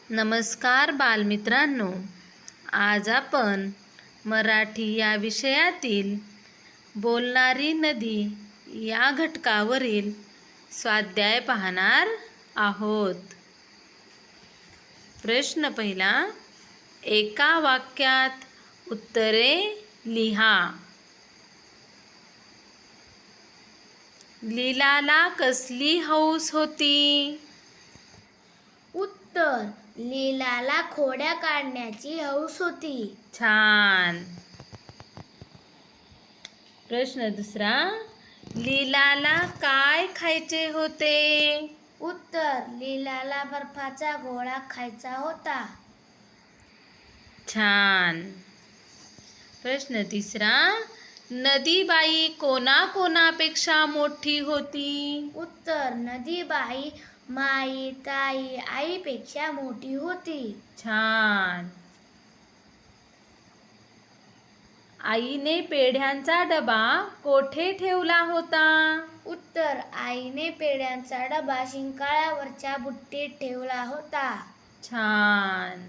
नमस्कार बालमित्रांनो, आज आपण मराठी या विषयातील बोलणारी नदी या घटकावरील स्वाध्याय पाहणार आहोत. प्रश्न पहिला, एका वाक्यात उत्तरे लिहा. लीलाला कसली हौस होती? उत्तर, लीलाला खोड्या काढण्याची हौस होती. छान. प्रश्न दुसरा, लीलाला काय खायचे होते? उत्तर, लीलाला बर्फाचा गोळा खायचा होता. छान. प्रश्न तिसरा, नदीबाई कोणाकोणापेक्षा मोठी होती? उत्तर, नदीबाई माई, ताई, आईपेक्षा मोठी होती. छान. आईने पेढ्यांचा डबा कोठे ठेवला होता? उत्तर, आईने पेढ्यांचा डबा शिंकाळ्यावरच्या बुट्टीत ठेवला होता. छान.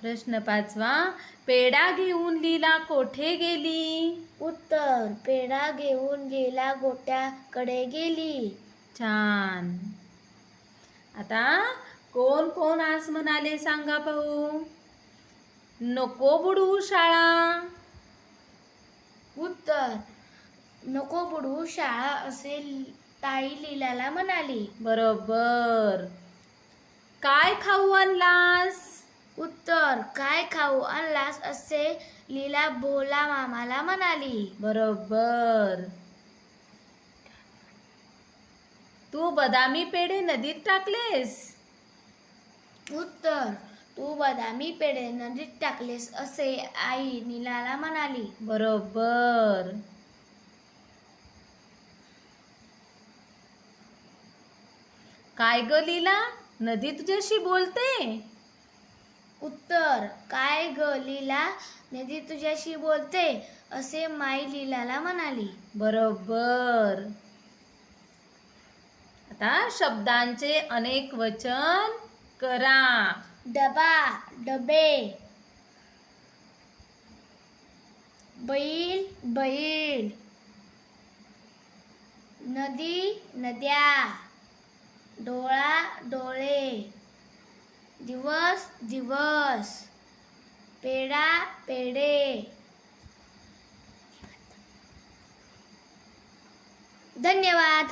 प्रश्न पाचवा, पेढा घेऊन लीला कोठे गेली? उत्तर, पेढा घेऊन लीला गोट्याकडे गेली. छान. आता कोण कोण आज म्हणाले सांगा पाहू. नको बुडवू शाळा. उत्तर, नको बुडवू शाळा असे ताई लीलाला म्हणाली. बरोबर. काय खाऊ आणलास? उत्तर, काय खाऊ आणलास असे लीला भोला मामाला म्हणाली. बरोबर. तू बदामी पेढे नदीत टाकलेस? उत्तर, तू बदामी पेढे नदीत टाकलेस असे आई लीलाला म्हणाली. बरोबर. काय ग लीला, नदी तुझ्याशी बोलते? उत्तर, काय ग लीला, नदी तुझ्याशी बोलते असे माई लीलाला म्हणाली. बरोबर. आता शब्दांचे अनेक वचन करा. डबा, डबे, बैल, बैल, नदी, नद्या, डोळा, डोळे, दिवस, दिवस, पेढा, पेढे. धन्यवाद.